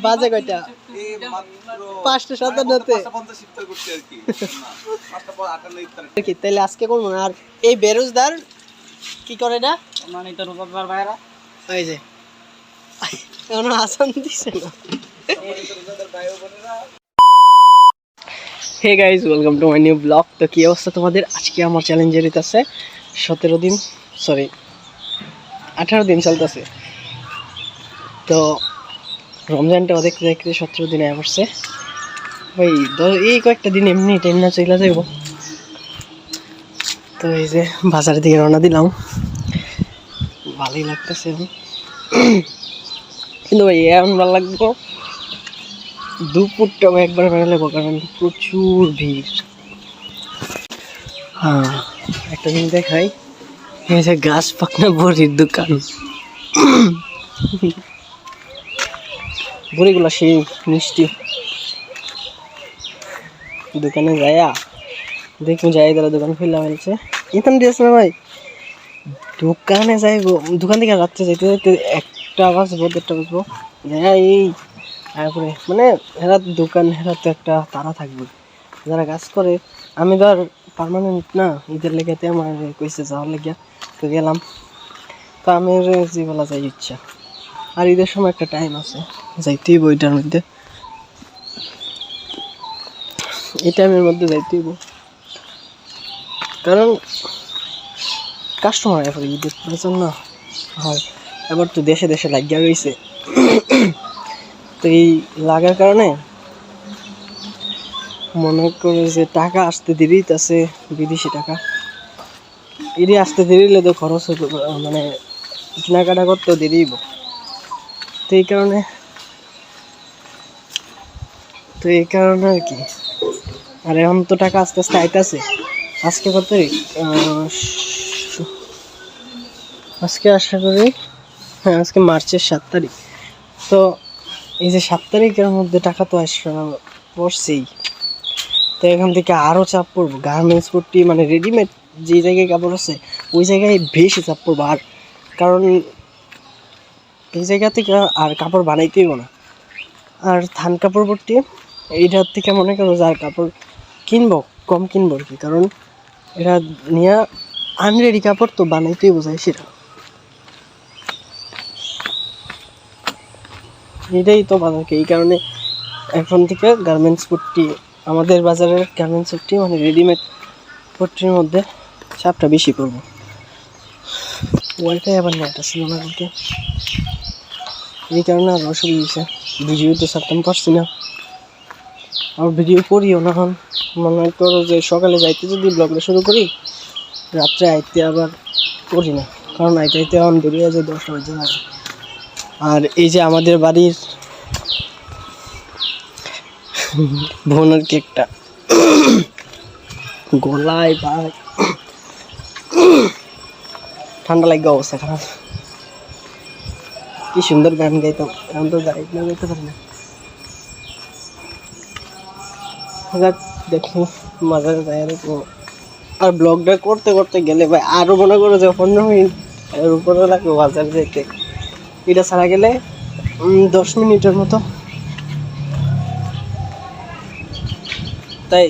বাজে কয়টা? 5:57 তাইলে আজকে করবো না। আর এই বেরোজদার কি করে না ওই যে এখনো আসান দিছে না। Hey guys, welcome to my new blog. তো কি অবস্থা তোমাদের? আজকে আমার চ্যালেঞ্জের আছে 18 দিন চলতেছে। তো রমজানটা দেখতে দেখতে 17 দিন আয়া পড়ছে ভাই। এই কয়েকটা দিন এমনি টাইম না চলে যাইব। তো এই যে বাজারের দিকে রওনা দিলাম, ভালোই লাগতেছে কিন্তু ভাই এমন ভালো লাগবো দুপুরটা একবার বেড়ালে, কারণ প্রচুর ভিড়। হ্যাঁ, একটা দিন দেখাই, এই যে গাছ পাকনা বড়ির দোকান, বড়িগুলো সেই মিষ্টি। দোকানে যায়া দেখুন, যাই তারা দোকান খুললা হয়েছে। এখান দিয়েছে না ভাই, দোকানে যাই দোকান থেকে রাত্রে যাইতে যাইতে 1টা বাজবো 1:30 বাজবো। এই তারপরে মানে হেরা দোকান, হেরা তো একটা তারা থাকবে যারা কাজ করে। আমি তো আর পার্মানেন্ট না, ঈদের লেগেতে আমার কইছে যাওয়ার লেগে, তো গেলাম। তো আমি যে বলা যাই ইচ্ছা, আর ঈদের সময় একটা টাইম আছে যাইতেই বইটার মধ্যে, এই টাইমের মধ্যে যাইতেই, কারণ কাস্টমার এখন ঈদের জন্য হয়। এবার তো দেশে দেশে লাগিয়া রয়েছে, তো এই লাগার কারণে মনে করে যে টাকা আসতে দেরি আছে, বিদেশি টাকা এরই আসতে দেরি হলে তো খরচ মানে কেনাকাটা করতেও দেরিব। তো এই কারণে আর কি। আর এখন তো টাকা আস্তে আস্তে আইতাছে। আজকে কত তারিখ? আজকে আশা করি, হ্যাঁ আজকে মার্চের 7 তারিখ। তো এই যে 7 তারিখের মধ্যে টাকা তো পড়ছেই। তো এখান থেকে আরও চাপ পড়বো গার্মেন্টস পট্টি, মানে রেডিমেড যে জায়গায় কাপড় আছে ওই জায়গায় বেশি চাপ পড়বো। আর কারণ এই জায়গা থেকে আর কাপড় বানাইতেই না। আর থান কাপড় পট্টি এইটার থেকে মনে করো যার কাপড় কিনবো কম কিনবো আর কি, কারণ এটা নিয়ে আনরেডি কাপড় তো বানাইতেই বোঝায় সেটা। এটাই তো বাজারকে, এই কারণে এখন থেকে গার্মেন্টস পট্টি, আমাদের বাজারের গার্মেন্টস পট্টি মানে রেডিমেড পট্টির মধ্যে চাপটা বেশি পড়বো। ওয়াইফাই আবার নেট ছিল না বলতে, এই কারণে আর অসুবিধা হয়েছে। ভিডিও তো ছাড়তাম পারছি না, আর ভিডিও করিও না। এখন মনে করো যে সকালে যাইতে যদি ব্লগটা শুরু করি, রাত্রে আইতে আবার করি না, কারণ আইতে আইতে এখন বেরিয়ে যায় 10টা বাজে না। আর এই যে আমাদের বাড়ির বোনের কেকটা গলায় ভাই ঠান্ডা লাগে, অবস্থা খারাপ। কি সুন্দর গান গাইতাম, এখন তো গাইতে পারি না। দেখো মাঝারে যাই দেখো। আর ব্লগটা করতে করতে গেলে ভাই আরো মনে করো যে 15 মিনিট এর উপরে লাগবে বাজারে যেতে। এটা ছাড়া গেলে 10 মিনিটের মতো। তাই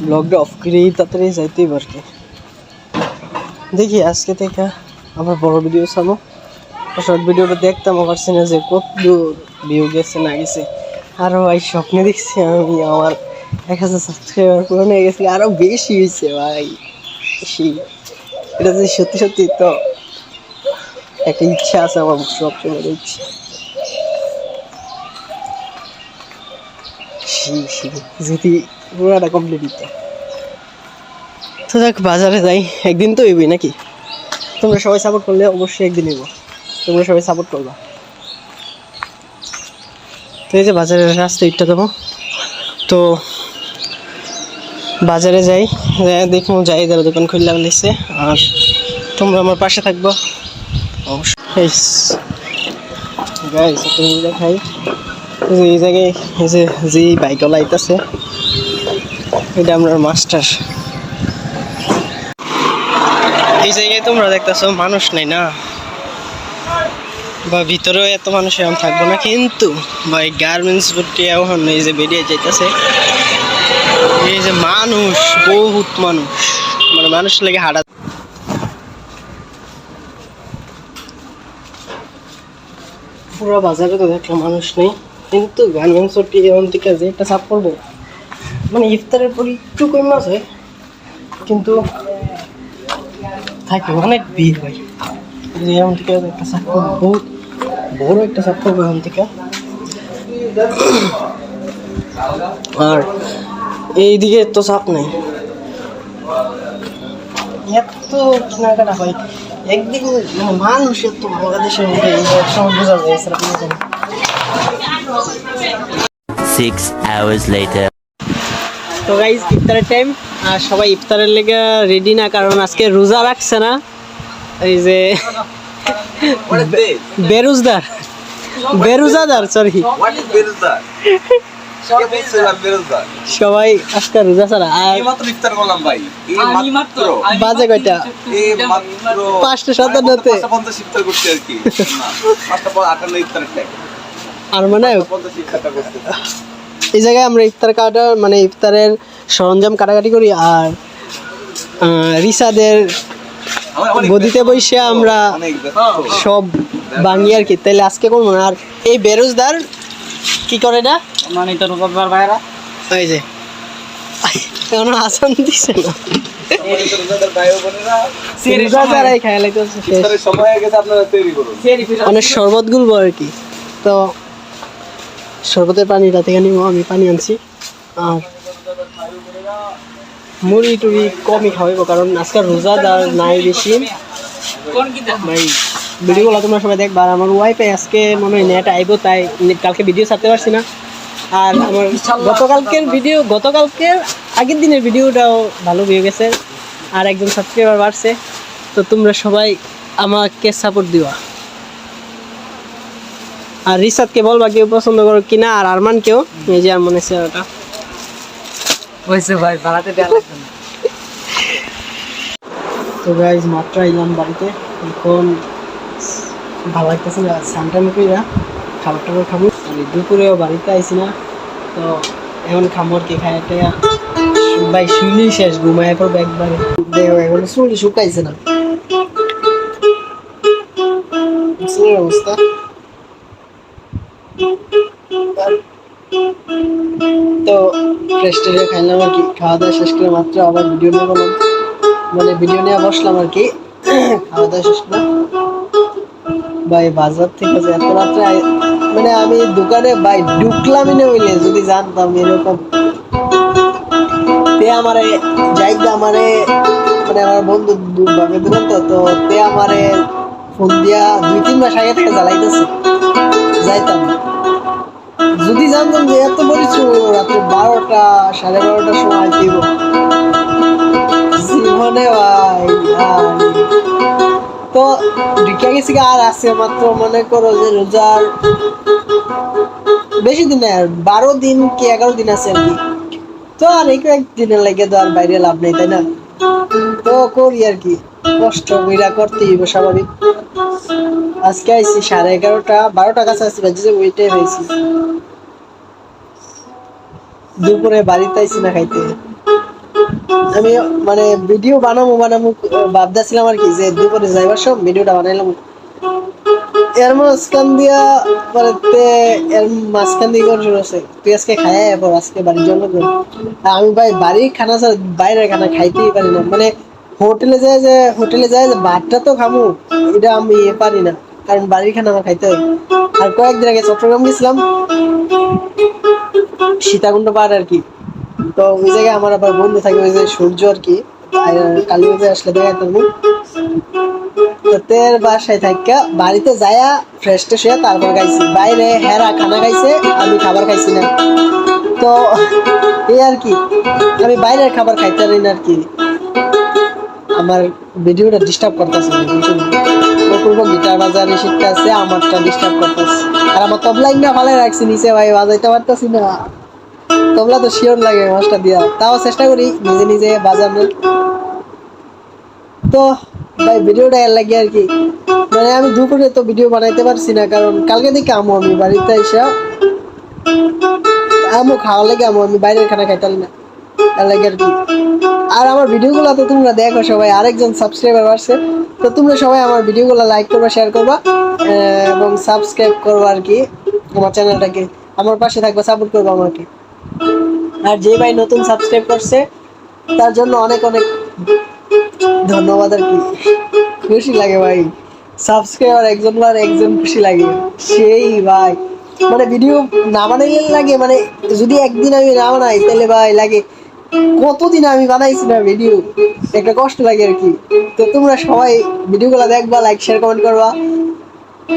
ব্লগটা অফ করেই তাড়াতাড়ি যাইতেই পারবে। দেখি আজকে থেকে আবার বড় ভিডিও ছাড়বো। শর্ট ভিডিওটা দেখতাম, আবার সিনে যে কত দূর ভিউ গেছে না গেছে। আরও ভাই স্বপ্নে দেখছি আমি আমার 1000 সাবস্ক্রাইবার পূরণ হয়ে গেছে, আরও বেশি হয়েছে ভাই বেশি। এটা যে সত্যি সত্যি তো একটা ইচ্ছা আছে আমার, সবচেয়ে বড় ইচ্ছা। যদি পুরাটা কমপ্লিট হতো। তো যাক, বাজারে যাই, একদিন তো হইবই নাকি। তোমরা সবাই সাপোর্ট করলে অবশ্যই একদিন হইব, তোমরা সবাই সাপোর্ট করবা। তো এই যে বাজারের রাস্তা ইটটা দেবো, তো বাজারে যাই, দেখবো যাই যারা দোকান খুললে বলেছে। আর তোমরা আমার পাশে থাকবো অবশ্যই। গাইস একটা জিনিস দেখাই, এই জায়গায় এই যে বাইকওয়ালা আইতাছে, এটা আমরা মাস্টার। এই জায়গায় তোমরা দেখতেছো মানুষ নাই না, বা ভিতরেও এত মানুষ এরকম থাকবো না, কিন্তু ভাই গার্মেন্টস ভর্তি এখন এই যে বেরিয়ে যাইতেছে, এই যে মানুষ, বহুত মানুষ, মানে মানুষ লেগে হাঁটা। পুরো বাজারে তো দেখলাম মানুষ নেই, কিন্তু গার্মেন্টস ভর্তি এখন থেকে যে একটা চাপ করবো, মানে ইফতারের পর একটু কম আছে, কিন্তু থাকে অনেক ভিড় ভাই। এখন থেকে একটা চাপ করবো, বহুত বড় একটা চাপ করবো এখন থেকে। আর এইদিকে তো চাপ নেই, এত কেনাকাটা হয় একদিন, মানে মানুষ এত বাংলাদেশের মধ্যে একসময় বোঝা যায়। 6 hours later. তো গাইজ ইফতারের টাইম, আর সবাই ইফতারের লেগে রেডি না, কারণ আজকে রোজা রাখছে না, এই যে বেরোজদার, সরি, সবাই আজকে রোজা ছাড়া। আর বাজে কয়টা? 5:57 আর মানে এই জায়গায় আমরা ইফতার কাটা, মানে ইফতারের সরঞ্জাম কাটাকাটি করি, আর রিসাদের গদিতে বসে আমরা সব ভাঙি আর কি। তাইলে আজকে করবো না। আর এই বেরোজদার কি করে না, মানে তো রোজাদার ভাইরা, ওই যে কোনো আসান দিছে না, মানে শরবত গুলবো আর কি। তো শরবতের পানিটা থেকে নিবো, আমি পানি আনছি, আর মুড়ি টুড়ি কমই খাওয়াইবো, কারণ আজকাল রোজাদার নাই বেশি ভাই। ভিডিওগুলো তোমরা সবাই দেখবা। আর আমার ওয়াইফাই আজকে মনে হয় নেট আইবো, তাই কালকে ভিডিও ছাড়তে পারছি না। আর আমার গতকালকের আগের দিনের ভিডিওটাও ভালো হয়ে গেছে, আর একজন সাবস্ক্রাইবার বাড়ছে। তো তোমরা সবাই আমাকে সাপোর্ট দিবা, আর রিসাদকে বলবা কেউ পছন্দ করো কিনা, আর আরমানকেও। এই যে আরমান এসে ওটা হয়েছে ভাই, বাড়াতে দেওয়া লাগবে না। তো গাইজ মাত্র এলাম বাড়িতে, এখন ভালো লাগতেছে না, সানটাইম কইরা খাবার টাবার খাবো। দুপুরেও বাড়িতে আইসি না, তো এখন খামর কি খাই একটা ভাই, শুইলেই শেষ, ঘুমায় পড়বো একবারে। দেখো এখন চুলটি শুকাইছে না, অবস্থা। তো ফ্রেশ ট্রেশে খাইলাম আর কি, খাওয়া দাওয়া শেষ করে মাত্র আবার ভিডিও নিয়ে বললাম, মানে ভিডিও নিয়ে বসলাম আর কি। খাওয়া দাওয়া শেষ করে ভাই বাজার থেকে যে এত রাত্রে, মানে আমি দোকানে ভাই ঢুকলামই না হইলে, যদি জানতাম এরকম তে আমারে যাইতে, আমারে মানে আমার বন্ধু দুর্ভাগ্যের দোকান, তো তে আমারে ফোন দিয়া 2-3 মাস আগে থেকে জ্বালাইতেছে, যাইতাম। যদি জানতাম যে এত পরিশ্রম রাত্রে 12টা 12:30টার সময় দিব জীবনে ভাই। তো ঢুকে গেছি, আর আছে মাত্র মনে করো যে রোজার বেশি দিন নাই, আর 12 দিন কি 11 দিন আছে আর কি। তো আর এই কয়েকদিনের লাগে তো আর বাইরে লাভ নেই, তাই না? তো করি আর কি, কষ্ট কইরা করতেই হবে স্বাভাবিক। আজকে আইসি 11:30 12টা কাছে আসছি, বাজে ওইটাই হয়েছি। দুপুরে বাড়িতে আইসি না খাইতে, আমি মানে ভিডিও বানাবো ভাবতেছিলাম আর কি, যে দুপুরে যাইবার সব ভিডিওটা বানাইলাম। এর মাঝখান দিয়া মাঝখান দিয়ে করে শুরু হচ্ছে, তুই আজকে খাই পর আজকে বাড়ির জন্য। আমি ভাই বাড়ির খানা ছাড়া বাইরের খানা খাইতেই পারি না, মানে হোটেলে যায় যে ভাতটা তো খাবো, এটা আমি পারি না, কারণ বাড়ির খানা আমার খাইতে হয়। আর কয়েকদিন আগে চট্টগ্রাম গেছিলাম, সীতাকুণ্ড পাহাড় আর কি। তো ওই জায়গায় আমার আবার বন্ধু থাকে, ওই যে সূর্য আর কি, কালীগঞ্জে আসলে দেখাই তুমি। তো তের বাসায় থাকা বাড়িতে যায়া ফ্রেশ ট্রেশ হয়ে তারপর খাইছি, বাইরে হেরা খানা খাইছে, আমি খাবার খাইছি না। তো এই আর কি, আমি বাইরের খাবার খাইতে পারি না আর কি। আমার ভিডিওটা ডিস্টার্ব করতেছে, অপূর্ব গিটার বাজারে শিখতে আছে, আমারটা ডিস্টার্ব করতেছে। আর আমার তবলা ইন্না ভালো রাখছি নিচে ভাই, বাজাইতে পারতেছি না। তবলা তো শিওর লাগে মাস্টার দিয়া, তাও চেষ্টা করি নিজে নিজে বাজানোর। তো ভাই ভিডিওটা এর লাগে আর কি, মানে আমি দুপুরে তো ভিডিও বানাইতে পারছি না, কারণ কালকে থেকে আমো আমি বাড়িতে এসে আমো খাওয়া লাগে আমো, আমি বাইরের খানা খাইতে পারি না, এর লাগে আর কি। আর আমার ভিডিওগুলো তো তোমরা দেখো সবাই, আরেকজন সাবস্ক্রাইবার আসছে, তো তোমরা সবাই আমার ভিডিওগুলো লাইক করবা, শেয়ার করবা এবং সাবস্ক্রাইব করবা আর কি আমার চ্যানেলটাকে, আমার পাশে থাকবা, সাপোর্ট করবা আমাকে। আর যে ভাই নতুন সাবস্ক্রাইব করছে তার জন্য অনেক অনেক ধন্যবাদ আর কি, খুশি লাগে ভাই, সাবস্ক্রাইবার একজন বার একজন খুশি লাগে সেই ভাই, মানে ভিডিও না বানাইলে লাগে, মানে যদি একদিন আমি না বানাই তাহলে ভাই লাগে কতদিন আমি বানাইছি না ভিডিও, একটা কষ্ট লাগে আর কি। তো তোমরা সবাই ভিডিওগুলো দেখবা, লাইক শেয়ার কমেন্ট করবা,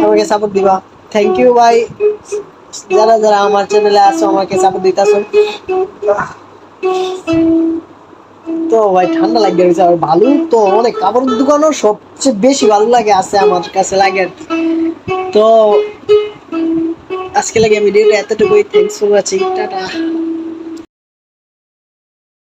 আমাকে সাপোর্ট দিবা। থ্যাংক ইউ ভাই, যারা যারা আমার চ্যানেলে আছো আমাকে সাপোর্ট দিতেছো। তো ভাই ঠান্ডা লাগে গেছে, আর ভালো তো অনেক, কাপড়ের দোকানও সবচেয়ে বেশি ভালো লাগে আছে আমার কাছে লাগে আর কি। তো আজকে লাগে ভিডিওটা এতটুকুই, থ্যাংকস ফর ওয়াচিং, টাটা।